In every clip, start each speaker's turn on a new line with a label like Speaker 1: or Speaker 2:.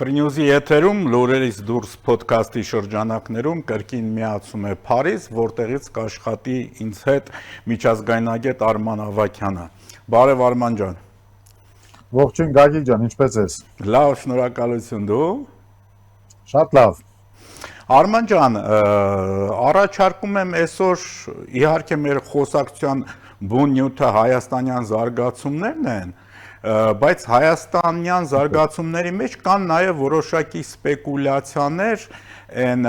Speaker 1: Ֆրինյուզի եթերում լուրերից դուրս փոդքասթի շրջանակներում կրկին միացում է Փարիզ, որտեղից կաշխատի ինձ հետ միջազգայնագետ Արման Ավագյանը։ Բարև Արման ջան։
Speaker 2: Ողջույն Գագիկ ջան, ինչպե՞ս ես։
Speaker 1: Լավ, շնորհակալություն, դու։
Speaker 2: Շատ լավ։
Speaker 1: Արման ջան, առաջարկում եմ այսօր իհարկե մեր խոսակցության բուն նյութը հայաստանյան զարգացումներն են, բայց հայաստանյան զարգացումների մեջ կան նաև որոշակի սպեկուլյացիաներ այն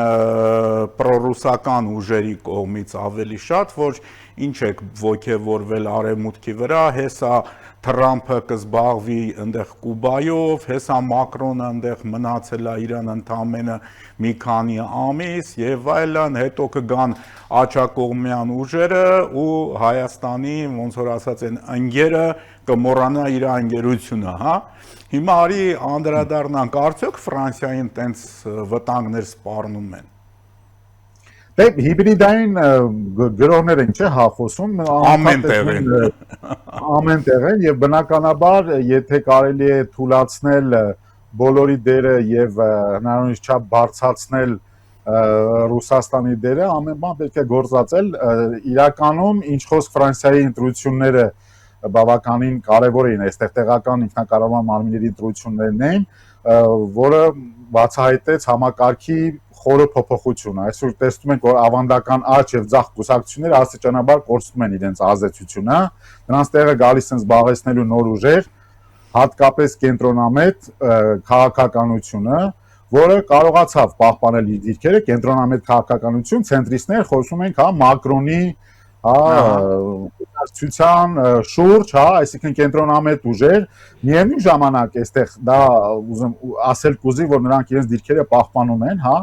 Speaker 1: պրոռուսական ուժերի կողմից ավելի շատ, որ ինչ եք ոգևորվել արևմուտքի վրա, հեսա Թրամփը կզբաղվի այնտեղ Կուբայով, հեսա Մակրոնը այնտեղ մնացել է Իրան ընդամենը մի քանի ամիս եւ այլն, հետո կգան աջակողմյան ուժերը ու Հայաստանի ոնց որ ասած են ընկերը կմոռանա իր ընկերությունը, հա։ Հիմա արի անդրադառնանք, արդյոք Ֆրանսիային տենց վտանգներ սպառնում են։
Speaker 2: Դե հիբրիդային գրողներ են, չէ՞, հա խոսում
Speaker 1: ամեն տեղ
Speaker 2: են եւ բնականաբար եթե կարելի է թույլաtsնել բոլորի դերը եւ հնարավորինս չափ բարձրացնել Ռուսաստանի դերը, ամեն բան պետք է գործածել իրականում ինչ խոսք Ֆրանսիայի ընտրությունները բավականին կարևոր էին, այստեղ տեղական ինքնակառավարման մարմինների ընտրություններն էին, որը բացահայտեց համակարգի խորը փոփոխությունը։ Այսօր տեսնում ենք, որ ավանդական աճ եւ ձախ կուսակցությունները աստիճանաբար կորցնում են իրենց ազդեցությունը, նրանց տեղը գալիս են զբաղեցնելու նոր ուժեր, հատկապես կենտրոնամետ քաղաքականությունը, որը կարողացավ պահպանել իր դիրքերը, կենտրոնամետ քաղաքականություն, ցենտրիստներ խոսում ենք, հա, Մակրոնի, ցույցան շուրջ, հա, այսինքն կենտրոնամետ ուժեր, միևնույն ժամանակ այստեղ դա ուզում ասել կուզի, որ նրանք իրենց դիրքերը պահպանում են, հա,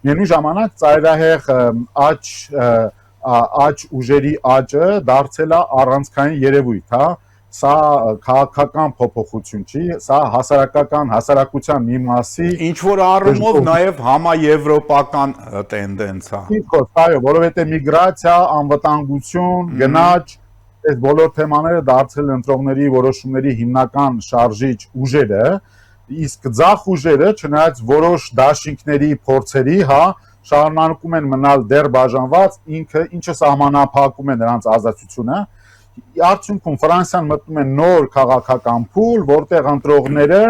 Speaker 2: միևնույն ժամանակ ծայրահեղ աճ ուժերի աճը դարձել է առանցքային երևույթ, հա, սա քաղաքական փոփոխություն չի, սա հասարակության մի մասի
Speaker 1: ինչ որ առումով նաև համաեվրոպական տենդենց է։
Speaker 2: Այո, որովհետև միգրացիա, անվտանգություն, գնաճ, այս բոլոր թեմաները դարձել են ընտրողների որոշումների հիմնական շարժիչ ուժերը, իսկ ձախ ուժերը, չնայած որոշ դաշինքների փորձերի, հա, շարունակում են մնալ դեռ բաժանված, ինչը սահմանափակում է նրանց ազատությունը։ Արդյունքում Ֆրանսիան մտնում է նոր քաղաքական փուլ, որտեղ ընտրողները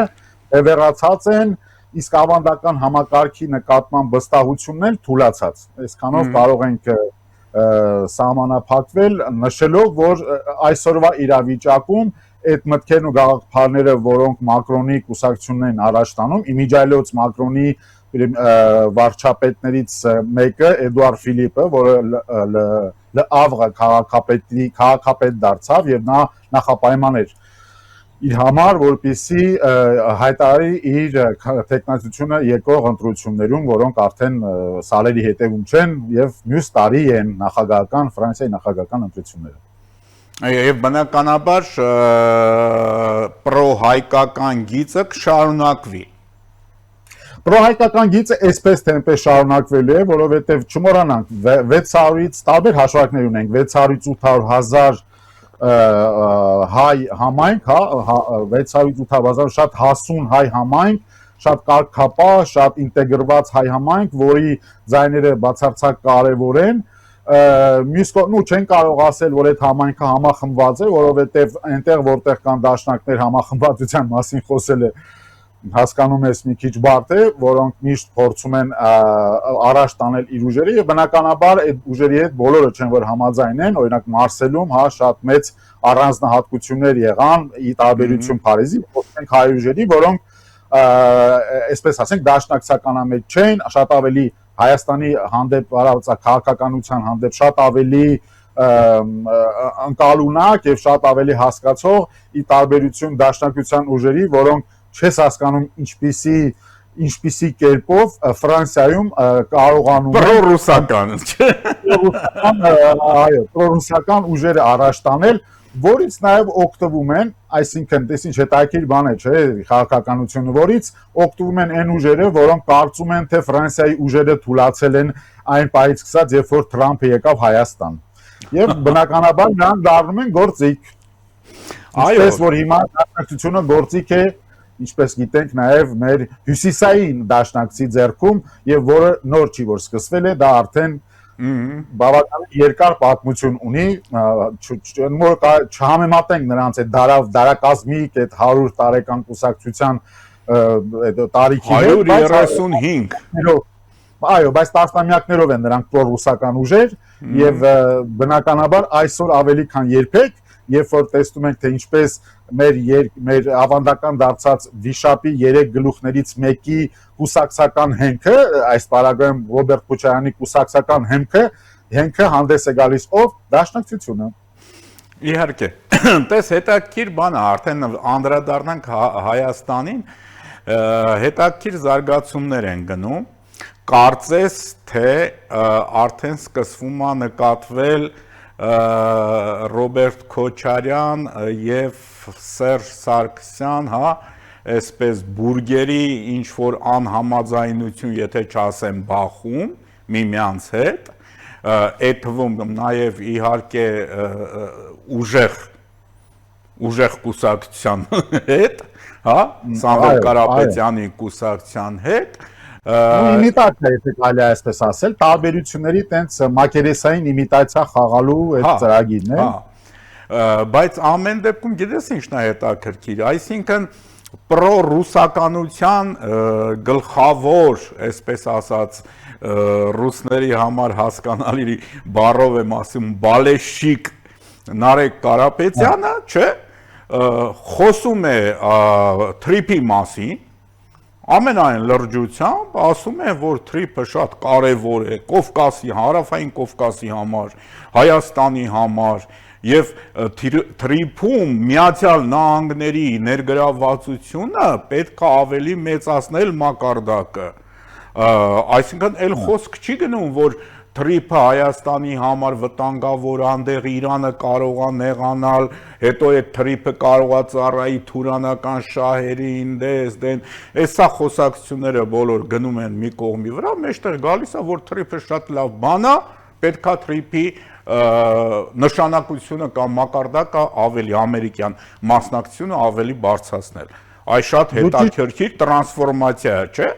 Speaker 2: վերացած են, իսկ ավանդական համակարգի նկատմամբ վստահությունն էլ թուլացած։ Այսքանով կարող ենք սահմանափակվել, նշելով, որ այսօրվա իրավիճակում այդ մտքերն ու գաղափարները, որոնք Մակրոնի կուսակցությունն են առաջ տանում, իմիջիայլոց Մակրոնի վարչապետներից մեկը Էդուարդ Ֆիլիպը, որը լավը քաղաքապետ դարձավ եւ նա նախապայման էր իր համար, որպեսզի հայտարարի իր տեխնացությունը եկող ընտրություններում, որոնք արդեն սալերի հետևում չեն եւ մյուս տարի են Ֆրանսիայի նախագահական ընտրությունները։
Speaker 1: Եվ բնականաբար պրոհայկական գիծը կշարունակվի։
Speaker 2: Պրոհայկական գիծը այսպես տեմպե շարունակվելու է, որովհետև չմոռանանք 600-ից տարբեր հաշվարկներ ունենք, 600-ից 800,000 հայ համայնք, 600-ից 800,000 շատ հասուն հայ համայնք, շատ կարգապահ, շատ ինտեգրված հայ համայնք, որի ձայները բացարձակ կարևոր են, մյուս կողմից չեն կարող ասել, որ այդ համայնքը համախմբված է, որովհետև այնտեղ որտեղ կան դաշնակներ համախմբվածության մասին խոսել է հասկանում ես մի քիչ բարդ է, որոնք միշտ փորձում են առաջ տանել իր ուժերը եւ բնականաբար այդ ուժերի հետ բոլորը չեն որ համաձայն են, օրինակ Մարսելում, հա, շատ մեծ առանձնահատկություններ եղան ի տարբերություն Փարիզի, խոսենք հայ ուժերի, որոնք այսպես ասենք դաշնակցականամետ չեն, շատ ավելի Հայաստանի հանդեպ քաղաքականության հանդեպ շատ ավելի ընկալունակ եւ շատ ավելի հասկացող ի տարբերություն դաշնակցության ուժերի, որոնք չես հասկանում ինչպիսի կերպով Ֆրանսիայում կարողանում
Speaker 1: պրոռուսական, չէ՞։
Speaker 2: Այո, պրոռուսական ուժերը առաջ տանել, որից նաև օգտվում են, այսինքն, դες ինչ հետաքրքիր բան է, չէ՞, քաղաքականությունը, որից օգտվում են այն ուժերը, որոնք կարծում են, թե Ֆրանսիայի ուժերը թուլացել են այն պահից սկսած, երբ որ Թրամփը եկավ Հայաստան։ Եվ բնականաբար նրանք դառնում են գործիք։ Այսպես որ հիմա դաշնակցությունը գործիք է ինչպես գիտենք, նաև մեր հյուսիսային դաշնակցի ձեռքում եւ որը նոր չի որ սկսվել է, դա արդեն բավականին երկար պատմություն ունի, չհամեմատենք նրանց այդ դարակազմիկ այդ 100 տարեկան կուսակցության տարիքի
Speaker 1: 135
Speaker 2: այո, բայց տասնամյակներով են նրանք պրոռուսական ուժեր եւ բնականաբար այսօր ավելի քան երբեք, երբ որ տեսնում ենք թե ինչպես մեր ավանդական դարձած վիշապի 3 գլուխներից մեկի կուսակցական հենքը, այս պարագայում Ռոբերտ Քոչարյանի կուսակցական հենքը հանդես է գալիս ով դաշնակցությունը։
Speaker 1: Իհարկե, տես հետաքրքիր բան է, արդեն անդրադառնանք Հայաստանին, հետաքրքիր զարգացումներ են գնում, կարծես թե արդեն սկսվում է նկատվել Ռոբերտ Քոչարյան եւ Սերժ Սարգսյան, հա, այսպես բուրգերի ինչ որ անհամաձայնություն, եթե չասեմ բախում միմյանց հետ, այդ թվում նաև իհարկե ուժեղ կուսակցության հետ, հա, Սամվել Կարապետյանի կուսակցության հետ,
Speaker 2: իմիտացիա, եթե կարելի է այսպես ասել, տարբերությունների տենց մակերեսային իմիտացիա խաղալու այդ ծրագիրն է։
Speaker 1: Բայց ամեն դեպքում գիտես ինչն է հետաքրքիր, այսինքն պրոռուսականության գլխավոր, այսպես ասած, ռուսների համար հասկանալի բառով եմ ասում, բալեշիկ Նարեկ Կարապետյանը, չէ, խոսում է թրիփի մասին, ամենայն լրջությամբ ասում է, որ թրիփը շատ կարևոր է Կովկասի, հարավային Կովկասի համար, Հայաստանի համար եւ թրիփում Միացյալ Նահանգների ներգրավվածությունը պետք է ավելի մեծացնել մակարդակը, այսինքն էլ խոսք չի գնում, որ թրիփը Հայաստանի համար վտանգավոր անդեղ Իրանը կարող է նեղանալ, հետո այդ թրիփը կարող է ծառայի թուրանական շահերին, սա խոսակցությունները բոլոր գնում են մի կողմի վրա, մեջտեղ գալիս է, որ թրիփը շատ լավ բան է, պետք է թրիփի նշանակությունը կամ մակարդակը ավելի ամերիկյան մասնակցությունը ավելի բարձրացնել։ Այս շատ հետաքրքիր տրանսֆորմացիա է, չէ՞։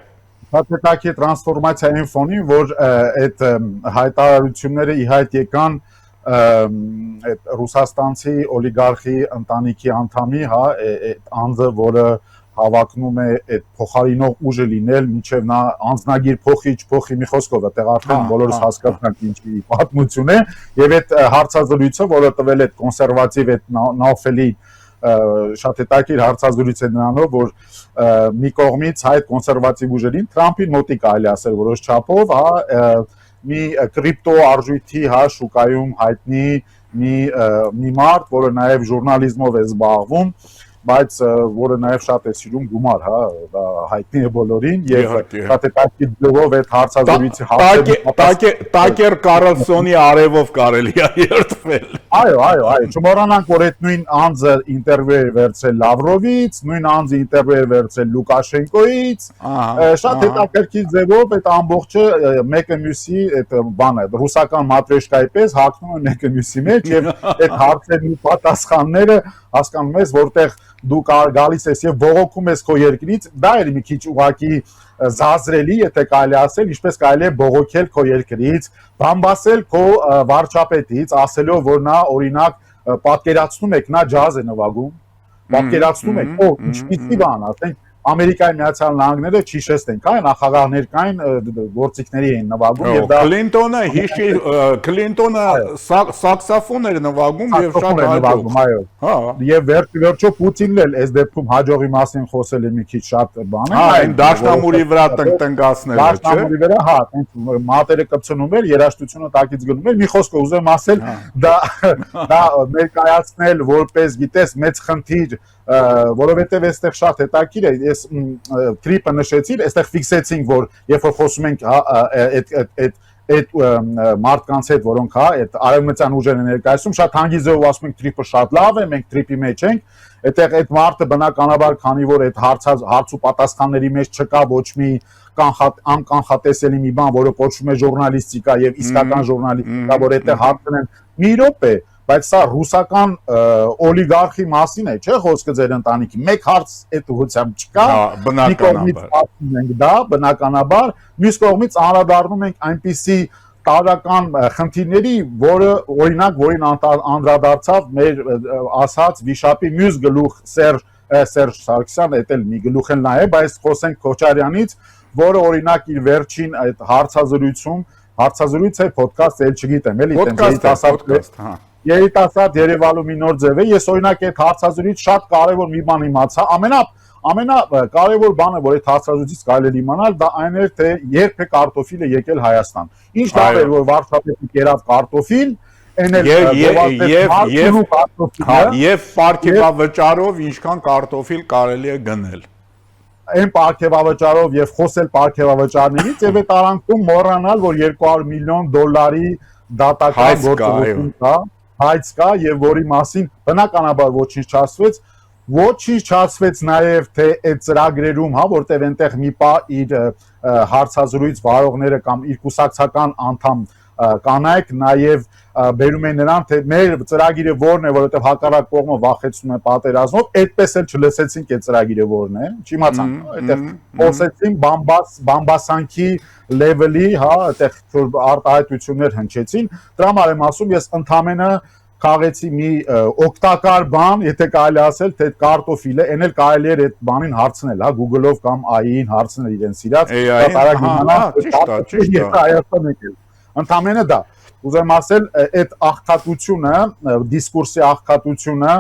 Speaker 2: Հետաքրքիր տրանսֆորմացիայի ֆոնին, որ այդ հայտարարությունները ի հայտ եկան այդ ռուսաստանցի օլիգարխի ընտանիքի անդամի, հա, այդ անձը, որը հավակնում է այդ փոխարինող ուժը լինել, մինչև նա անձնագիր փոխի, չփոխի, մի խոսքով, այդտեղ արդեն բոլորս հասկացանք ինչի պատմություն է, եւ այդ հարցազրույցը, որը տվել այդ կոնսերվատիվ այդ Նաուֆելի շատ հետաքրքիր հարցազրույց է նրանով, որ մի կողմից այդ կոնսերվատիվ ուժերին Թրամփին մոտիկ կարելի ասել որոշ չափով, հա, մի կրիպտո արժույթի, հա, շուկայում հայտնի մի մարդ, որը նաև ժուրնալիզմով է զբաղվում, բայց որը նաև շատ է սիրում գումար, հա, դա հայտնի է բոլորին եւ շատ հետաքրքիր ձևով այդ հարցազրույցի
Speaker 1: Տակեր Կարլսոնի արևով կարելի է երթվել։
Speaker 2: Այո, չմոռանանք, որ այդ նույն անձը ինտերվյու է վերցրել Լավրովից, նույն անձը ինտերվյու է վերցրել Լուկաշենկոից, շատ հետաքրքիր ձևով այդ ամբողջը մեկը մյուսի այդ բանը, ռուսական մատրեշկայի պես հագնում են մեկը մյուսի մեջ եւ այդ հարցերն ու պատասխանները հասկանում ես, որտեղ դու գալիս ես եւ բողոքում ես քո երկրից, դա էլ մի քիչ ուղակի զազրելի, եթե կարելի ասել, ինչպես կարելի է բողոքել քո երկրից, բամբասել քո վարչապետից, ասելով, որ նա օրինակ պատկերացնում եք, նա ջազ է նվագում, պատկերացնում եք, ինչպիսի բան, ասենք Ամերիկայի Միացյալ Նահանգները չհիշեցնենք, այ նախագահներ կային գործիքների էին նվագում եւ դա
Speaker 1: Քլինտոնը հիշի Քլինտոնը սաքսոֆոն էր նվագում եւ շատ
Speaker 2: նվագում, այո։ Հա, եւ վերջո Պուտինն էլ այս դեպքում հաջողի մասին խոսել է մի քիչ շատ բան է։
Speaker 1: Այն դաշնամուրի վրա տնկացնել է, չէ՞։
Speaker 2: Դաշնամուրի վրա, հա, մատերը կպցնում էր, երաժշտությունը տակից գնում էր, մի խոսքով ուզեմ ասել, դա ներկայացնել որպես, գիտես, մեծ խնդիր, որովհետև այստեղ շատ հետաքրքիր է, ես թրիփը նշեցի, այստեղ ֆիքսեցինք, որ երբ որ խոսում ենք այդ մարդկանց հետ, որոնք հա այդ արևմտյան ուժերն են ներկայացում, շատ հանգիստ ձևով ասում ենք թրիփը շատ լավ է, մենք թրիփի մեջ ենք, այդտեղ այդ մարդը բնականաբար, քանի որ այդ հարց ու պատասխանների մեջ չկա ոչ մի անկանխատեսելի մի բան, որը կոչվում է ժուրնալիստիկա եւ իսկական ժուրնալիստիկա, որ այդտեղ հարցն են մի րոպե, բայց սա ռուսական օլիգարխի մասին է, չէ՞ խոսքը ձեր ընտանիքի։ Մեկ հարց այդ ուղղությամբ չկա։ Մի կողմից ասում ենք դա, բնականաբար, մյուս կողմից անդրադառնում ենք այնպիսի տարական խնդիրների, որը օրինակ որին անդրադարձավ մեր ասած վիշապի մյուս գլուխ Սերժ Սարգսյան, դա էլ մի գլուխ էլ նա է, բայց խոսենք Քոչարյանից, որը օրինակ իր վերջին այդ հարցազրույց է, ոդկաստ, էլ չգիտեմ, էլի երիտասարդ Երևանու մի նոր ձև է։ Ես օրինակ այդ հարցազրույց շատ կարևոր մի բան իմացա, ամենակարևոր բանը, որ այդ հարցազրույցից կարելի է իմանալ, դա այն էր, թե երբ է կարտոֆիլը եկել Հայաստան։ Ինչ լավ էր, որ վարչապետը կերավ կարտոֆիլ,
Speaker 1: եւ պարգևավճարով ինչքան կարտոֆիլ կարելի է գնել։
Speaker 2: Այն պարգևավճարով եւ խոսել պարգևավճարներից եւ այդ արանքում մոռանալ, որ 200 միլիոն դոլարի դատական գործողություն կա, հայց կա եւ որի մասին բնականաբար ոչինչ չասվեց նաեւ թե այդ ծրագրերում, հա, որտեղ այնտեղ մի պա իր հարցազրույց վարողները կամ իր կուսակցական անդամ կանայք նաեւ բերում են նրան, թե մեր ծրագիրը որն է, որովհետև հակառակ կողմը վախեցնում է պատերազմով, այդպես էլ չլսեցինք այդ ծրագիրը որն է, չիմացանք, այդտեղ խոսեցին բամբասանքի լեվելի, հա, այդտեղ արտահայտություններ հնչեցին, դրա համար եմ ասում, ես ընդամենը քաղեցի մի օգտակար բան, եթե կարելի ասել, թե կարտոֆիլը, այն էլ կարելի էր այդ բանին հարցնել, հա, Google-ով կամ AI-ին հարցնել իրենց իրաց, ընդամենը դա ուզեմ ասել, այդ աղքատությունը, դիսկուրսի աղքատությունը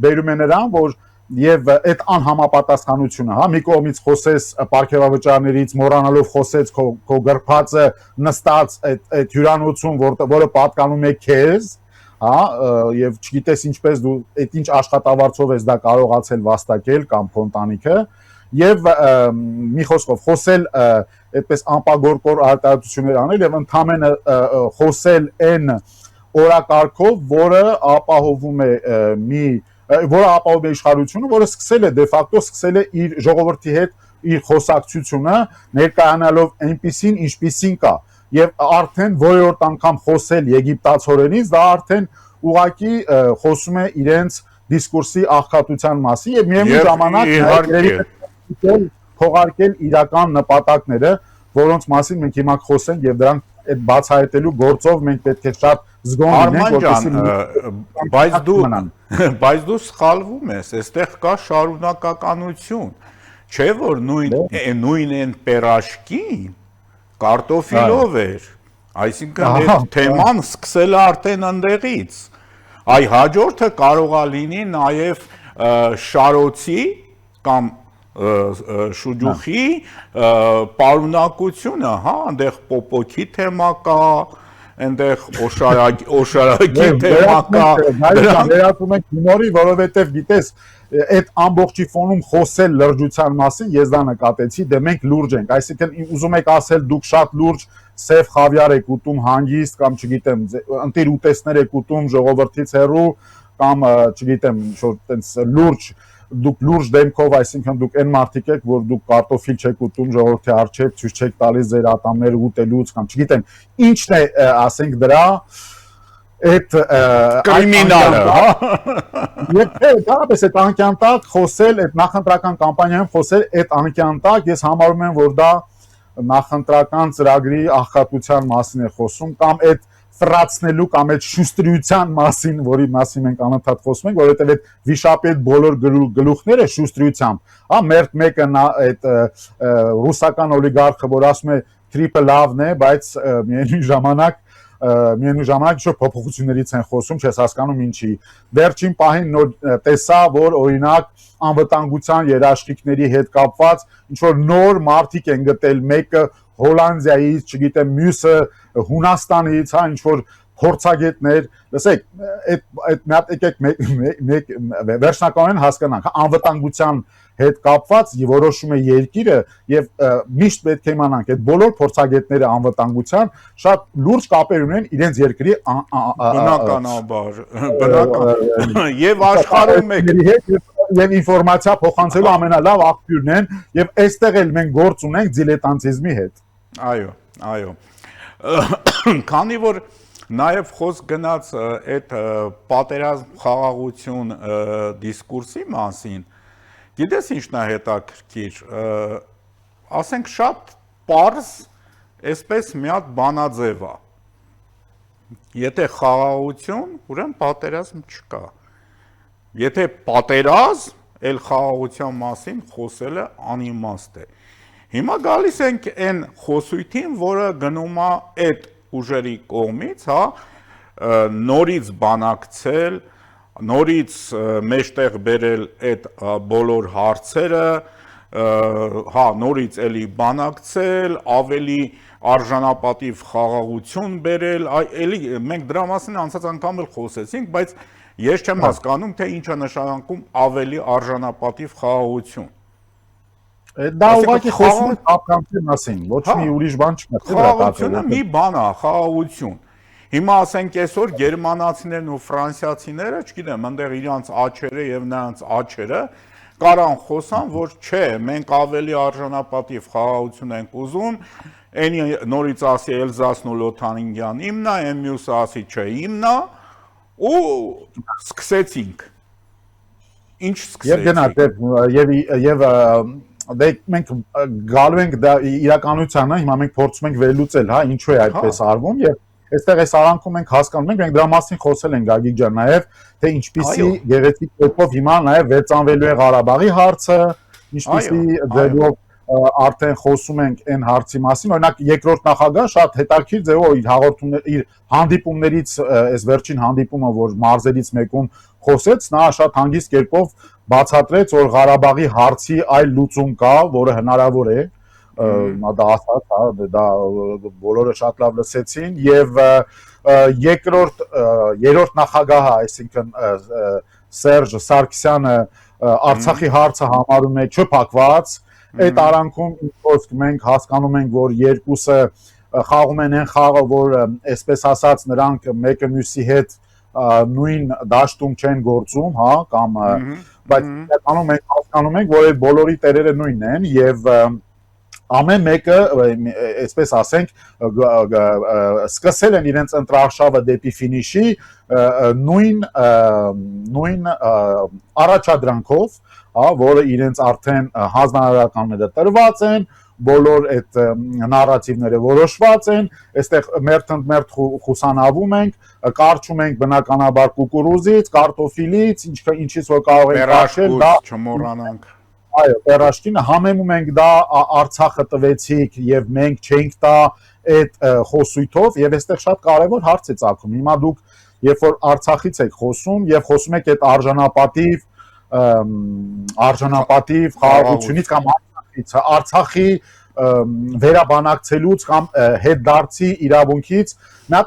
Speaker 2: բերում է նրան, որ եւ այդ անհամապատասխանությունը, հա, մի կողմից խոսես պարգևավճարներից, մոռանալով խոսեց քո գրփածը նստած այդ հյուրանոցում, որը պատկանում է քեզ, հա, եւ չգիտես ինչպես դու այդ ինչ աշխատավարձով ես դա կարողացել վաստակել կամ քո ընտանիքը, եւ մի խոսքով խոսել այդպես անպագորկոր արտահայտություններ անել եւ ընդհանրապես խոսել այն օրակարգով, որը ապահովում է իշխանությունը, որը սկսել է դե ֆակտո սկսել է իր ժողովրդի հետ իր խոսակցությունը ներկայանալով այնպիսին, ինչպիսին կա եւ արդեն որորդ անգամ խոսել եգիպտացորենից, դա արդեն ուղակի խոսում է իրենց դիսկուրսի աղքատության մասին եւ միևնույն ժամանակ թողարկել իրական նպատակները, որոնց մասին մենք հիմա խոսենք եւ դրանք այդ բացահայտելու գործով մենք պետք է շատ զգոն լինենք,
Speaker 1: բայց դու սխալվում ես, այստեղ կա շարունակականություն, չէ՞ որ նույն են պերաշկին կարտոֆիլով էր, այսինքն այդ թեման սկսել է արդեն ընդեղից, այ հաջորդը կարող է լինի նաեւ շարոցի կամ շուջուխի պարունակությունը, հա, այնտեղ պոպոքի թեմա կա, այնտեղ օշարակի թեմա կա,
Speaker 2: վերածում ենք հումորի, որովհետև գիտես, այդ ամբողջի ֆոնում խոսել լրջության մասին, ես դա նկատեցի, դե մենք լուրջ ենք, այսինքն ուզում եք ասել դուք շատ լուրջ սև խավիար եք ուտում հանգիստ կամ չգիտեմ, ընտիր ուտեստներ եք ուտում ժողովրդից հեռու կամ չգիտեմ, ինչ-որ տենց լուրջ դուք լուրջ դեմքով, այսինքն դուք այն մարդիկ եք, որ դուք կարտոֆիլ չեք ուտում ժողովրդի առջև, ցույց չեք տալիս ձեր ատամները ուտելուց կամ չգիտեմ, ինչն է, ասենք դրա այդ
Speaker 1: կրիմինալը, հա։
Speaker 2: Եթե դարապես այդ անկյանտակ խոսել, այդ նախընտրական կամպանիայում խոսել այդ անկյանտակ, ես համարում եմ, որ դա նախընտրական ծրագրի աղքատության մասին է խոսում կամ այդ ֆրացնելու կամ այդ շուստրության մասին, որի մասին մենք անընդհատ խոսում ենք, որովհետև այդ վիշապի այդ բոլոր գլուխները շուստրությամբ, հա, մերթ մեկը այդ ռուսական օլիգարխը, որ ասում է տրիպը լավն է, բայց միևնույն ժամանակ ինչ-որ փոփոխություններից են խոսում, չես հասկանում ինչի։ Վերջին պահին նոր տեսա, որ օրինակ անվտանգության երաշխիքների հետ կապված ինչ-որ նոր մարդիկ են գտել, մեկը Հոլանդիայից, չգիտեմ, մյուսը Հունաստանից, հա, ինչ-որ փորձագետներ, լսեք, այդ մի հատ եկեք վերջնականորեն հասկանանք, անվտանգության հետ կապված որոշում է երկիրը եւ միշտ պետք է իմանանք, այդ բոլոր փորձագետները անվտանգության շատ լուրջ կապեր ունեն իրենց երկրի
Speaker 1: բնական եւ աշխարհում
Speaker 2: եւ ինֆորմացիա փոխանցելու ամենալավ աղբյուրն են եւ այստեղ էլ մենք գործ ունենք դիլետանտիզմի հետ։
Speaker 1: Այո, քանի որ Նաև խոսք գնաց այդ պատերազմ խաղաղություն դիսկուրսի մասին, գիտես ինչն է հետաքրքիր, ասենք շատ պարզ, այսպես մի հատ բանաձև է, եթե խաղաղություն, ուրեմն պատերազմ չկա, եթե պատերազմ, էլ խաղաղության մասին խոսելը անիմաստ է, հիմա գալիս ենք այն խոսույթին, որը գնում է այդ ուժերի կողմից, հա, նորից բանակցել, նորից մեջտեղ բերել այդ բոլոր հարցերը, հա, նորից էլի բանակցել, ավելի արժանապատիվ խաղաղություն բերել, էլի մենք դրա մասին անցած անգամ էլ խոսեցինք, բայց ես չեմ հասկանում, թե ինչ է նշանակում ավելի արժանապատիվ խաղաղություն։
Speaker 2: Դա ուղղակի խոսում է ապրանքի մասին, ոչ մի ուրիշ բան չկա։
Speaker 1: Խաղաղությունը մի բան է, խաղաղություն։ Հիմա ասենք այսօր գերմանացիներն ու ֆրանսիացիները, չգիտեմ, այնտեղ իրանց աչերը եւ նրանց աչերը կարան խոսան, որ չէ, մենք ավելի արժանապատիվ խաղաղություն ենք ուզում, այնի նորից ասի Էլզասն ու Լոթարինգյան իմն է, այն մյուսը ասի չէ, իմն է, ու սկսեցինք։ Ինչ սկսեցինք։
Speaker 2: Եվ դե մենք գալու ենք դա իրականությանը, հիմա մենք փորձում ենք վերլուծել, հա, ինչու է այդպես արվում եւ այստեղ այս արանքում մենք հասկանում ենք դրա մասին խոսել ենք Գագիկ ջան նաեւ, թե ինչպիսի գեղեցիկ կերպով հիմա նաեւ վերծանվելու է Ղարաբաղի հարցը, ինչպիսի ձևով արդեն խոսում ենք այն հարցի մասին, օրինակ երկրորդ նախագահը շատ հետաքրքիր ձևով իր հանդիպումներից, այս վերջին հանդիպումը, որ մարզերից մեկում խոսեց, նա շատ հանգիստ կերպով բացատրեց, որ Ղարաբաղի հարցի այլ լուծում կա, որը հնարավոր է, դա ասաց, հա, դա բոլորը շատ լավ լսեցին եւ երրորդ նախագահը, այսինքն Սերժ Սարգսյանը Արցախի հարցը համարում է չփակված, այդ արանքում խոսք մենք հասկանում ենք, որ երկուսը խաղում են այն խաղը, որ այսպես ասած նրանք մեկը մյուսի հետ նույն դաշտում չեն գործում, հա, կամ բայց իրականում մենք հասկանում ենք, որ այդ բոլորի տերերը նույնն են եւ ամեն մեկը, այսպես ասենք, սկսել են իրենց ընտրարշավը դեպի ֆինիշի նույն առաջադրանքով, հա, որը իրենց արդեն հանձնարարականները տրված են, բոլոր այդ նարատիվները որոշված են, այստեղ մերթ խուսանավում ենք, կարճում ենք բնականաբար կուկուրուզից, կարտոֆիլից, ինչից որ կարող ենք կարճել, դա
Speaker 1: չմոռանանք։
Speaker 2: Այո, Պերաշկինը համեմում ենք դա Արցախը տվեցիք եւ մենք չենք տա այդ խոսույթով եւ այստեղ շատ կարեւոր հարց է ծագում։ Հիմա դուք երբ որ Արցախից եք խոսում եւ խոսում եք այդ արժանապատիվ խաղաղությունից կամ Արցախի վերաբանակցելուց կամ հետդարձի իրավունքից, նա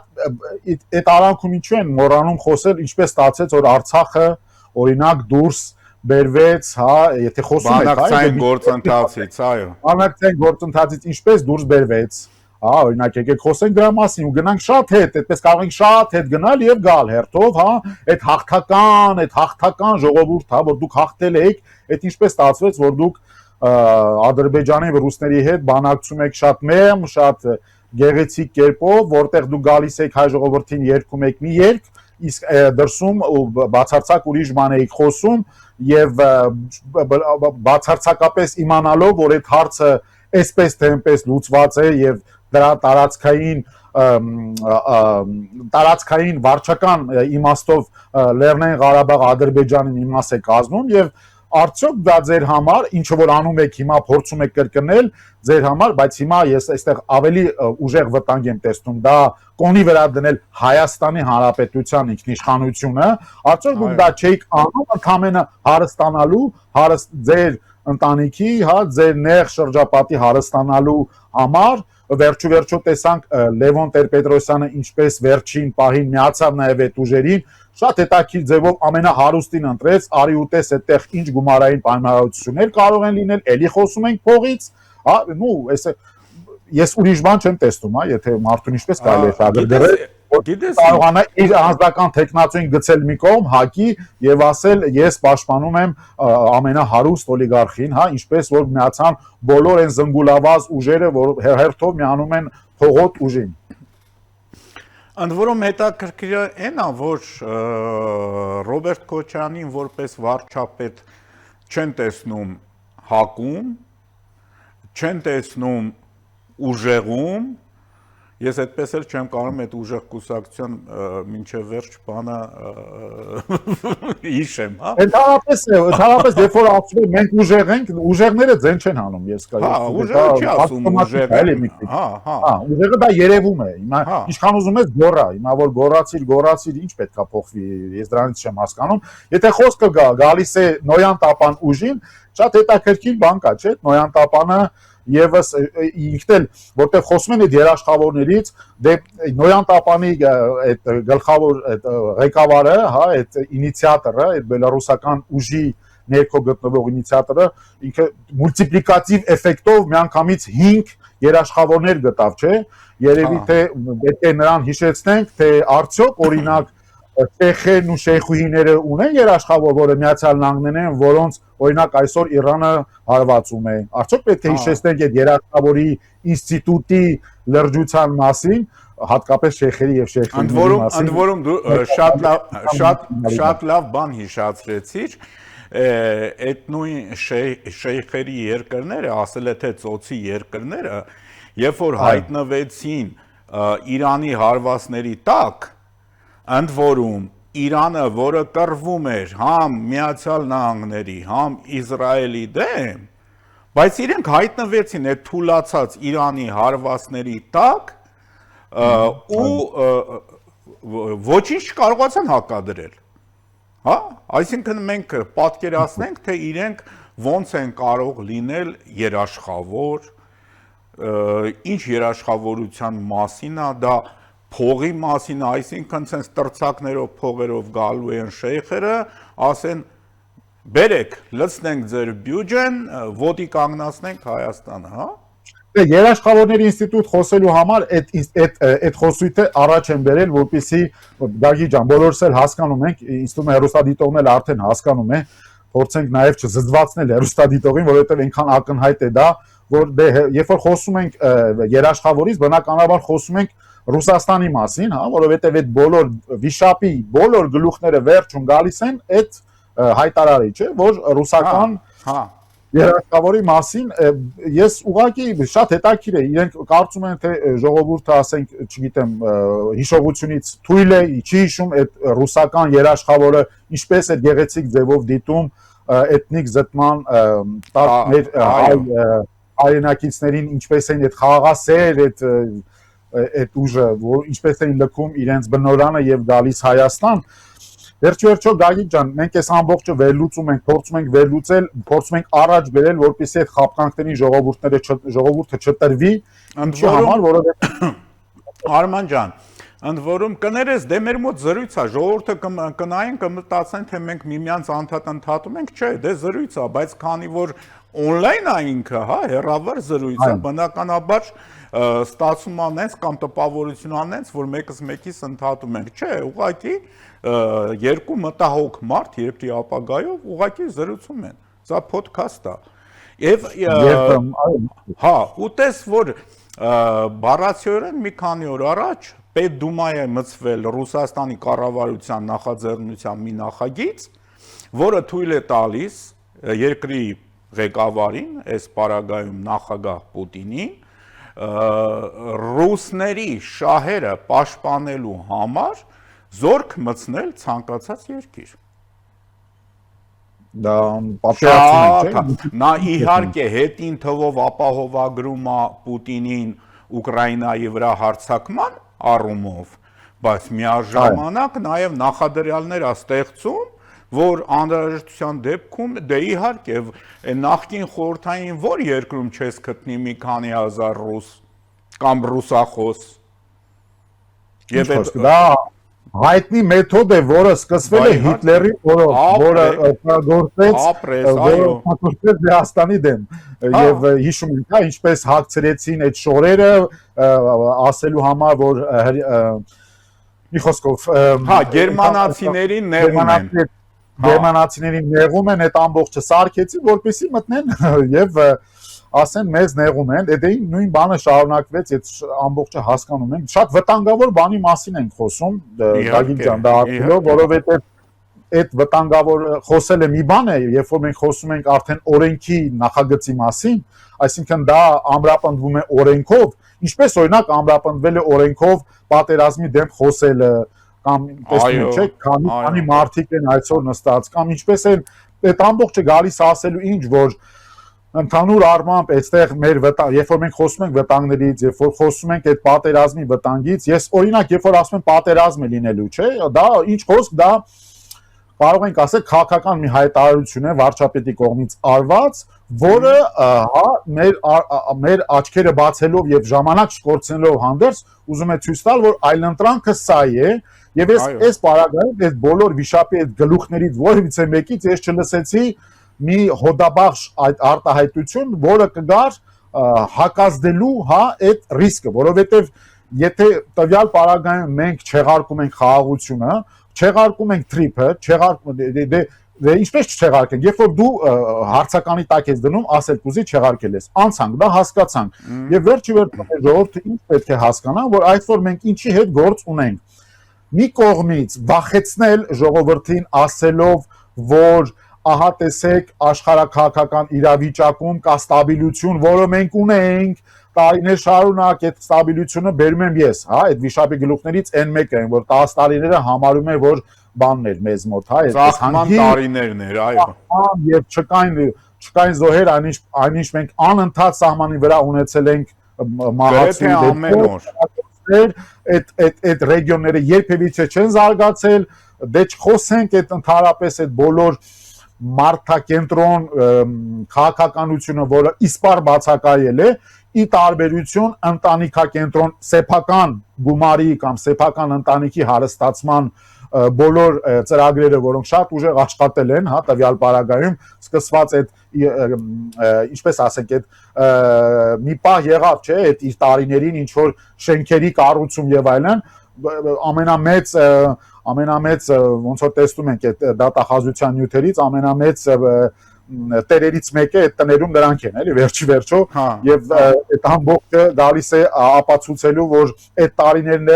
Speaker 2: այդ արանքում ինչու են մոռանում խոսել, ինչպես ստացեց, որ Արցախը օրինակ դուրս բերվեց, հա, եթե խոսում եք,
Speaker 1: բանակցային գործընթացից, այո։
Speaker 2: Բանակցային գործընթացից ինչպես դուրս բերվեց, հա, օրինակ եկեք խոսենք դրա մասին ու գնանք շատ հետ, այդպես կարող ենք շատ հետ գնալ եւ գալ հերթով, հա, այդ հաղթական ժողովուրդ, հա, որ դուք հաղթել եք, այդ ինչպես ստացվեց, որ դուք Ադրբեջանի եւ ռուսների հետ բանակցում եք շատ մեմ, շատ գեղեցիկ կերպով, որտեղ դուք գալիս եք հայ ժողովրդին երգում եք մի երգ, իսկ դրսում բացարձակ ուրիշ բան եք խոսում եւ բացարձակապես իմանալով, որ այդ հարցը այսպես թե այնպես լուծված է եւ դրա տարածքային վարչական իմաստով Լեռնային Ղարաբաղ Ադրբեջանին մի մաս է կազմում եւ արդյոք դա ձեր համար ինչը որ անում եք հիմա փորձում եք կրկնել ձեր համար, բայց հիմա ես այստեղ ավելի ուժեղ վտանգ եմ տեսնում, դա կոնի վրա դնել Հայաստանի Հանրապետության ինքնիշխանությունը, արդյոք դուք դա չեք անում ընդամենը հարստանալու, ձեր ընտանիքի, հա, ձեր նեղ շրջապատի հարստանալու համար, վերջո տեսանք Լևոն Տեր-Պետրոսյանը ինչպես վերջին պահին միացավ նաև այդ ուժերին, շատ հետաքրքիր ձևով ամենահարուստին ընտրեց, արի ուտես այդտեղ ինչ գումարային պայմանավորություններ կարող են լինել, էլի խոսում ենք փողից, հա, ես ուրիշ բան չեմ տեսնում, հա, եթե մարդուն ինչպես կարելի է շահագրգռել, կարողանա իր անձնական տեխնացուին գցել մի կողմ, հակի եւ ասել ես պաշտպանում եմ ամենահարուստ օլիգարխին, հա, ինչպես որ միացան բոլոր այն զնգուլավազ ուժերը, որ հերթով միանում են փողոտ ուժին։
Speaker 1: Ընդ որում հետաքրքիրը այն է, որ Ռոբերտ Քոչարյանին որպես վարչապետ չեն տեսնում հակում, չեն տեսնում ուժեղում, ես այդպես էլ չեմ կարում այդ ուժեղ կուսակցության մինչև վերջ բանը հիշեմ, հա։
Speaker 2: Ընդհանրապես երբ որ ասում են մենք ուժեղ ենք, ուժեղները ձեն չեն հանում, ես կա։
Speaker 1: Հա, ուժեղը չի ասում ուժեղ։
Speaker 2: Հա, ուժեղը դա երևում է։ Հիմա ինչքան ուզում ես գոռա, հիմա որ գոռացիր, ինչ պետքա փոխվի, ես դրանից չեմ հասկանում։ Եթե խոսքը գալիս է Նոյան Տապան ուժին, շատ հետաքրքիր բան կա, չէ՞։ Նոյան Տապանը Եվս ինքն էլ որտեղ խոսում են այդ երաշխավորներից, դե Նոյան Տապանի այդ գլխավոր այդ ղեկավարը, հա, այդ ինիցիատորը, այդ բելարուսական ուժի ներքո գտնվող ինիցիատորը, ինքը մուլտիպլիկատիվ էֆեկտով միանգամից 5 երաշխավորներ գտավ, չէ՞։ Երևի թե պետք է նրան հիշեցնենք, թե արդյոք օրինակ Շեյխերն ու շեյխուհիները ունեն երաշխավոր, որը Միացյալ Նահանգներն են, որոնց օրինակ այսօր Իրանը հարվածում է։ Արդյոք պետք է հիշեցնենք այդ երաշխավորի ինստիտուտի լրջության մասին, հատկապես շեյխերի եւ շեյխուհիների մասին։
Speaker 1: Ընդ որում դու շատ լավ բան հիշացրեցիր, այդ նույն շեյխերի երկրները, ասել է թե ծոցի երկրները, երբ որ հայտնվեցին Իրանի հարվածների տակ, ընդ որում Իրանը, որը կռվում էր համ Միացյալ Նահանգների, համ Իսրայելի դեմ, բայց իրենք հայտնվեցին այդ թուլացած Իրանի հարվածների տակ ու ոչինչ չկարողացան հակադրել, հա, այսինքն մենք պատկերացնենք, թե իրենք ոնց են կարող լինել երաշխավոր, ինչ երաշխավորության մասին է դա, փողի մասին, այսինքն sense տրցակներով փողերով գալու են շեյխերը, ասեն բերեք, լցնենք ձեր բյուջեն, ոտի կանգնացնենք Հայաստանը, հա։
Speaker 2: Դե երաշխավորների ինստիտուտ խոսելու համար այդ խոսույթը առաջ են բերել, որպեսզի Գագի ջան, բոլորս էլ հասկանում ենք, ինձ թվում է հեռուստադիտողն էլ արդեն հասկանում է, փորձենք նաև չզզվացնել հեռուստադիտողին, որովհետև այնքան ակնհայտ է դա, որ դե երբ որ խոսում ենք երաշխավորից, բնականաբար խոսում ենք Ռուսաստանի մասին, հա, որովհետև այդ բոլոր վիշապի բոլոր գլուխները վերջում գալիս են այդ հայտարարի, չէ, որ ռուսական երաշխավորի մասին ես ուղղակի շատ հետաքրքիր է, իրենք կարծում են թե ժողովուրդը, ասենք, չգիտեմ, հիշողությունից թույլ է, չի հիշում այդ ռուսական երաշխավորը ինչպես է գեղեցիկ ձևով դիտում էթնիկ զտման մեր հայրենակիցներին, ինչպես են այդ խաղաղասեր, այդ ուժը, որ ինչպես էին լքում իրենց բնորանը եւ գալիս Հայաստան, վերջո Գագիկ ջան, մենք այս ամբողջը վերլուծում ենք, փորձում ենք վերլուծել, փորձում ենք առաջ բերել, որպեսզի այդ խապկանքների ժողովուրդը չտրվի, ինչի համար, որովհետեւ
Speaker 1: Արման ջան, ընդ որում կներես, դե մեր մոտ զրույց է, ժողովուրդը կնային, կմտածեն, թե մենք միմյանց անդադատում ենք, չէ, դե զրույց է, բայց քանի որ on-line է ինքը, հա, հեռավար զրույց է, բնականաբար ստացում անենց կամ տպավորություն անենց, որ մեկս մեկիս ընդհատում ենք, չէ, ուղղակի երկու մտահոգ մարդ, երբ ապագայով ուղղակի զրուցում են, սա podcast է, եւ հա, ուտես որ բառացիորեն մի քանի օր առաջ Պետդումայի է մտցվել Ռուսաստանի կառավարության նախաձեռնության մի նախագիծ, որը թույլ է տալիս երկրի ղեկավարին, այս պարագայում նախագահ Պուտինին, ռուսների շահերը պաշտպանելու համար զորք մտցնել ցանկացած երկիր։
Speaker 2: Դա պատկերացնում
Speaker 1: է, նա իհարկե հետին թվով ապահովագրում է Պուտինին Ուկրաինայի վրա հարձակման առումով, բայց միաժամանակ նաև նախադրյալներ է ստեղծում, որ անհրաժեշտության դեպքում դե իհարկե նախկին խորհրդային որ երկրում չես գտնի մի քանի հազար ռուս կամ ռուսախոս։ Եվ
Speaker 2: դա հայտնի մեթոդ է, որը սկսվել է Հիտլերի որը գործեց Լեհաստանի դեմ եւ հիշում եք, ինչպես հացրեցին այդ շորերը ասելու համար, որ մի խոսքով
Speaker 1: հա գերմանացիներին նեղում են
Speaker 2: գերմանացիներին նեղում են, այդ ամբողջը սարքեցին, որպեսզի մտնեն եւ ասեն մեզ նեղում են, դե նույն բանը շարունակվեց, այդ ամբողջը հասկանում ենք, շատ վտանգավոր բանի մասին ենք խոսում, Գագիկ ջան, դա ակտիվով, որովհետև այդ վտանգավոր խոսելը մի բան է, երբ որ մենք խոսում ենք արդեն օրենքի նախագծի մասին, այսինքն դա ամրապնդվում է օրենքով, ինչպես օրինակ ամրապնդվել է օրենքով պատերազմի դեմ խոսելը կամ տեսնում եք, քանի մարդիկ են այսօր նստած կամ ինչպես են այդ ամբողջը գալիս ասելու ինչ որ ընդհանուր առմամբ այստեղ մեր երբ որ մենք խոսում ենք վտանգներից, երբ որ խոսում ենք այդ պատերազմի վտանգից, ես օրինակ երբ որ ասում եմ պատերազմ է լինելու, չէ, դա ինչ խոսք, դա կարող ենք ասել քաղաքական մի հայտարարություն է վարչապետի կողմից արված, որը հա մեր աչքերը բացելով եւ ժամանակ չկորցնելով հանդերձ ուզում է ցույց տալ, որ այլընտրանքը սա է եւ այս պարագայում այդ բոլոր վիշապի այդ գլուխներից որևիցե մեկից ես չլսեցի մի հոդաբախշ այդ արտահայտություն, որը կգար հակազդելու հա այդ ռիսկը, որովհետեւ եթե տվյալ պարագայում մենք չեղարկում ենք խաղաղությունը, չեղարկում ենք թրիփը, դե ինչպես չեղարկենք, երբ որ դու հարցականի տակ ես դնում, ասել կուզի չեղարկել ես, անցանք, դա հասկացանք, եւ վերջի վերջում ժողովուրդը ինչ պետք է հասկանա, որ այսօր մենք ինչի հետ գործ ունենք, մի կողմից վախեցնել ժողովրդին ասելով, որ ահա տեսեք աշխարհակաղակական իրավիճակում կա ստաբիլություն, որը մենք ունենք, տարիներ շարունակ այդ ստաբիլությունը բերում եմ ես, հա, այդ վիշապի գլուխներից այն մեկը են, որ 10 տարիները համարում է, որ բանն էր մեզ մոտ, հա,
Speaker 1: այս հանգի տարիներն էր, այո։
Speaker 2: Եվ չկային զոհեր, այնինչ մենք անընդհատ սահմանի վրա ունեցել ենք մահացու դեպքեր, այդ ռեգիոնները երբևիցե չեն զարգացել, դե չխոսենք այդ ընդհանրապես այդ բոլոր մարդակենտրոն քաղաքականությունը, որը իսպար բացակայել է, ի տարբերություն ընտանիքակենտրոն սեփական գումարի կամ սեփական ընտանիքի հարստացման բոլոր ծրագրերը, որոնք շատ ուժեղ աշխատել են, հա, տվյալ պարագայում սկսված այդ ինչպես ասենք, այդ մի պահ եղավ, չէ, այդ իր տարիներին ինչ որ շենքերի կառուցում եւ այլն, ամենամեծ ոնց որ տեսնում ենք այդ դատախազության նյութերից ամենամեծ տերերից մեկը այդ տներում դրանք են, էլի վերջի վերջո եւ այդ ամբողջը գալիս է ապացուցելու, որ այդ տարիներն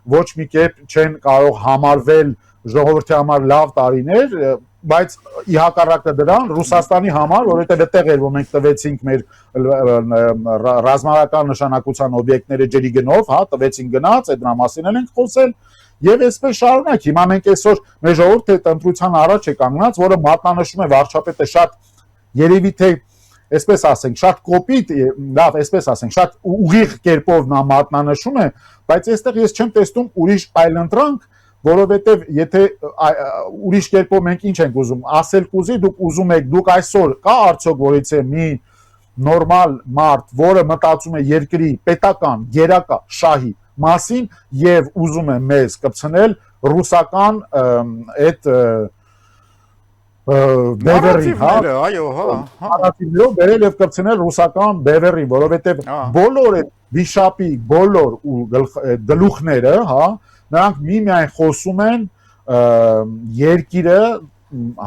Speaker 2: ոչ մի կերպ չեն կարող համարվել ժողովրդի համար լավ տարիներ, բայց ի հակառակը դրան Ռուսաստանի համար, որովհետեւ այդտեղ էր, որ մենք տվեցինք մեր ռազմական նշանակության օբյեկտները ջրի գնով, հա, տվեցին գնաց, այդ դրա մասին ենք խոսել, եւ այսպես շարունակ։ Հիմա մենք այսօր մեր ժողովուրդը այդ ընտրության առաջ է կանգնած, որը մատնանշում է վարչապետը շատ երևի թե այսպես ասենք, շատ կոպիտ, լավ, այսպես ասենք, շատ ուղիղ կերպով նա մատնանշում է, բայց այստեղ ես չեմ տեսնում ուրիշ այլընտրանք, որովհետև եթե ուրիշ կերպով մենք ինչ ենք ուզում, ասել կուզի, դուք ուզում եք, դուք այսօր կա արդյոք որից է մի նորմալ մարդ, որը մտածում է երկրի պետական, գերակա շահի մասին եւ ուզում է մեզ կպցնել ռուսական այդ բևերի, հա,
Speaker 1: այո, հա,
Speaker 2: նարատիվներով բերել եւ կպցնել ռուսական բևերի, որովհետեւ բոլոր այդ վիշապի բոլոր գլուխները, հա, նրանք միմիայն խոսում են երկիրը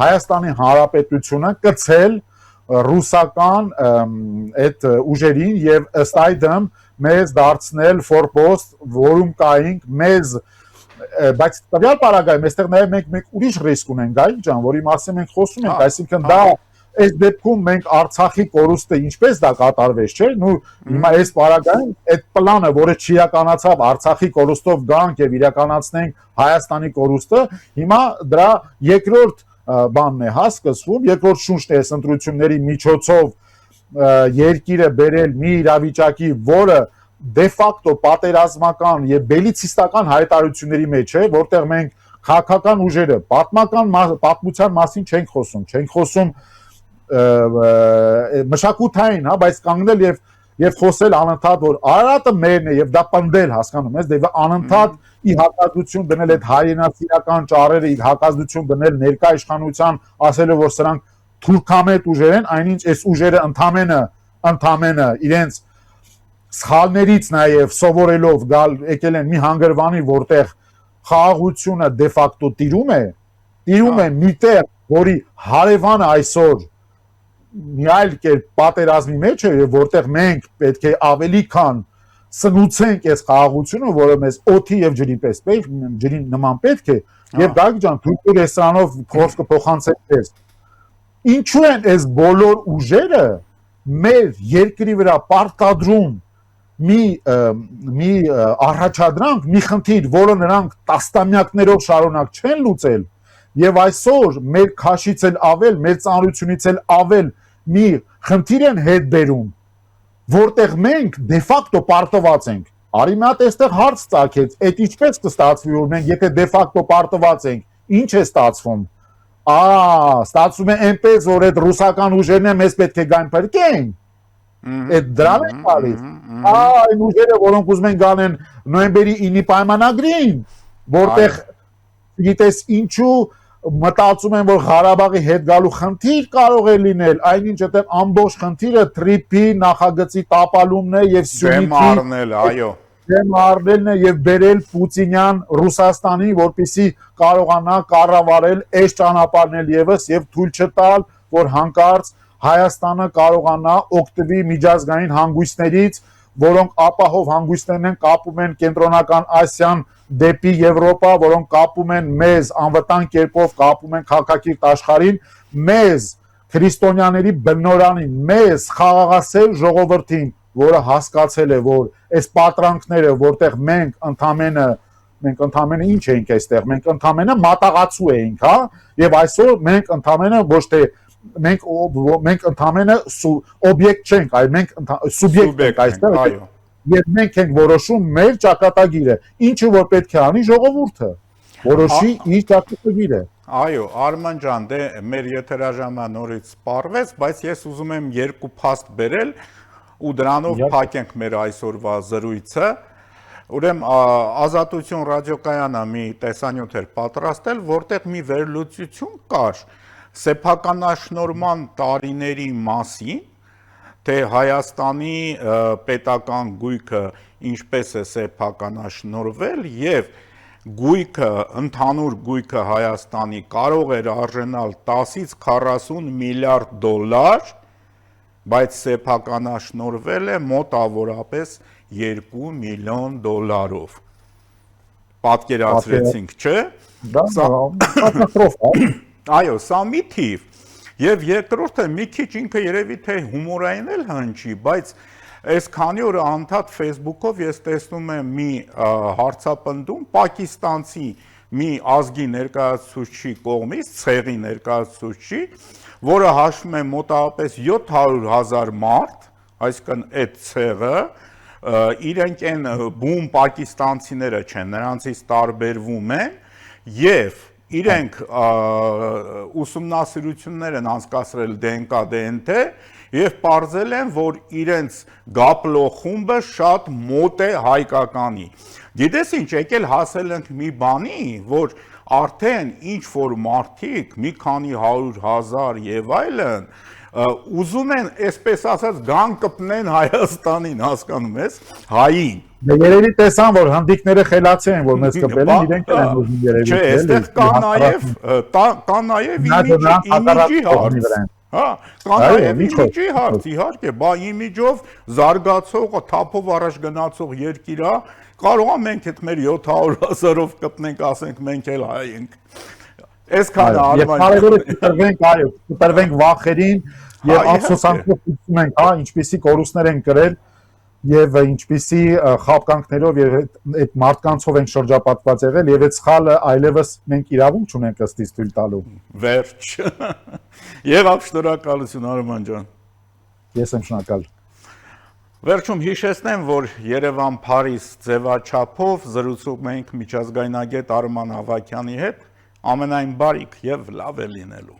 Speaker 2: Հայաստանի Հանրապետությունը կցել ռուսական այդ ուժերին եւ ըստ այդմ մեզ դարձնել ֆորպոստ, որում կայինք մեզ, բայց տվյալ պարագայում այստեղ նաև մենք ուրիշ ռիսկ ունենք, Գայիկ ջան, որի մասին մենք խոսում ենք, այսինքն դա այս դեպքում մենք Արցախի կորուստը ինչպես դա կատարվեց, չէ՞, նու հիմա այս պարագայում այդ պլանը, որը չիրականացավ Արցախի կորուստով գանք եւ իրականացնենք Հայաստանի կորուստը, հիմա դրա երկրորդ բանն է, հա, սկսվում, երկրորդ շունչն է այս ընտրությունների միջոցով երկիրը բերել մի իրավիճակի, որը դե ֆակտո պատերազմական եւ բելիցիստական հայտարարությունների մեջ է, որտեղ մենք քաղաքական ուժերը պատմության մասին չենք խոսում մշակութային, հա, բայց կանգնել եւ խոսել անընդհատ, որ Արարատը մերն է եւ դա պնդել, հասկանում ես, դե անընդհատ ի հակազդություն դնել այդ հայրենասիրական ճառերը, ի հակազդություն դնել ներկա իշխանության, ասելով, որ սրանք թուրքամետ ուժեր են, այնինչ այս ուժերը ընդամենը իրենց սխալներից նաև սովորելով գալ եկել են մի հանգրվանի, որտեղ խաղաղությունը դե ֆակտո տիրում է միտեղ, որի հարևանը այսօր մի այլ կերպ պատերազմի մեջ է, եւ որտեղ մենք պետք է ավելի քան սնուցենք այս խաղաղությունը, որը մեզ օդի եւ ջրի պես ջրի նման պետք է, եւ Գագիկ ջան, դու ռեստորանով խոսքը փոխանցես։ Ինչու են այս բոլոր ուժերը մեր երկրի վրա պարտադրում մի առաջադրանք, մի խնդիր, որը նրանք տասնամյակներով շարունակ չեն լուծել, եւ այսօր մեր քաշից էլ ավել, մեր ծանրությունից էլ ավել մի խնդիր են հետ բերում, որտեղ մենք դե ֆակտո պարտված ենք։ Արի մի հատ այստեղ հարց ծագեց, այդ ինչպես կստացվի, որ մենք եթե դե ֆակտո պարտված ենք, ինչ է ստացվում։ Ստացվում է այնպես, որ այդ ռուսական ուժերն է մեզ պետք է գան փրկեն։ Այդ դրան է գալիս։ Այն ուժերը, որոնք ուզում են գանեն նոյեմբերի 9-ի պայմանագրին, որտեղ գիտես ինչու մտածում են, որ Ղարաբաղի հետ գալու խնդիր կարող է լինել, այնինչ այդտեղ ամբողջ խնդիրը Թրիփի նախագծի տապալումն է եւ Սյունիքի դեմ առնելն է եւ բերել Պուտինյան Ռուսաստանին, որպեսզի կարողանա կառավարել այս ճանապարհն էլ եւս եւ թույլ չտալ, որ հանկարծ Հայաստանը կարողանա օգտվի միջազգային հանգույցներից, որոնք ապահով հանգույցներն են, կապում են կենտրոնական Ասիան դեպի Եվրոպա, որոնք կապում են մեզ անվտանգ կերպով, կապում են քաղաքակիրթ աշխարհին, մեզ քրիստոնյաների բնօրանին, մեզ խաղաղասեր ժողովրդին, որը հասկացել է, որ այս պատրանքները, որտեղ մենք ընդամենը ինչ էինք այստեղ, մենք ընդամենը մատաղացու էինք, հա, եւ այսօր մենք ընդամենը ոչ թե մենք ընդամենը օբյեկտ չենք, այլ մենք սուբյեկտ ենք այստեղ, եւ մենք ենք որոշում մեր ճակատագիրը, ինչը որ պետք է անի ժողովուրդը, որոշի իր ճակատագիրը։
Speaker 1: Այո, Արման ջան, դե մեր եթերաժամը նորից սպառվեց, բայց ես ուզում եմ երկու փաստ բերել ու դրանով փակենք մեր այսօրվա զրույցը։ Ուրեմն Ազատություն ռադիոկայանը մի տեսանյութ էր պատրաստել, որտեղ մի վերլուծություն կար սեփականաշնորհման տարիների մասին, թե Հայաստանի պետական գույքը ինչպես է սեփականաշնորհվել եւ գույքը, ընդհանուր գույքը Հայաստանի կարող էր արժենալ 10-ից 40 միլիարդ դոլար, բայց սեփականաշնորհվել է մոտավորապես 2 միլիոն դոլարով։ Պատկերացրեցինք, չէ՞։ Այո, սա մի թիվ։ Եվ երկրորդը մի քիչ ինքը երևի թե հումորային էլ հնչի, բայց այս քանի օր անդադ Facebook-ով ես տեսնում եմ մի հարցապնդում պակիստանցի մի ազգի ներկայացուցչի կողմից, ցեղի ներկայացուցչի, որը հաշվում է մոտավորապես 700,000 մարդ, այսինքն այդ ցեղը իրենք են բում պակիստանցիները չեն, նրանցից տարբերվում են եւ իրենք ուսումնասիրություններ են անցկացրել DNK, DNT եւ պարզել են, որ իրենց գապլո խումբը շատ մոտ է հայկականի։ Գիտես ինչ, եկել հասել ենք մի բանի, որ արդեն ինչ որ մարդիկ, մի քանի 100,000 եւ այլն, ուզում են, այսպես ասած, գան կպնեն Հայաստանին, հասկանում ես, հային։
Speaker 2: Դե երևի տեսան, որ հնդիկները խելացի են, որ մեզ կպել են, իրենք են ուզում երևի։
Speaker 1: Չէ, այստեղ կա նաև իմիջի հարց։ Հա, կա նաև իմիջի հարց, իհարկե, բա իմիջով զարգացող, թափով առաջ գնացող երկիր է, կարող է մենք այդ մեր 700,000-ով կպնենք, ասենք մենք էլ հայ ենք։ Այսքանը
Speaker 2: Արման։ Եվ կարևորը կտրվենք, այո, կտրվենք վախերին եւ ափսոսանքով փոխում ենք, հա, ինչպիսի կորուստներ են կրել եւ ինչպիսի խապկանքներով եւ այդ մարդկանցով ենք շրջապատված եղել եւ այդ սխալը այլևս մենք իրավունք չունենք ըստիս թույլ տալու։
Speaker 1: Վերջ։ Եվ շնորհակալություն Արման ջան։
Speaker 2: Ես եմ շնորհակալ։
Speaker 1: Վերջում հիշեցնեմ, որ Երևան-Փարիզ ձևաչափով զրուցում ենք միջազգայնագետ Արման Ավագյանի հետ, ամենայն բարիք եւ լավ է լինելու։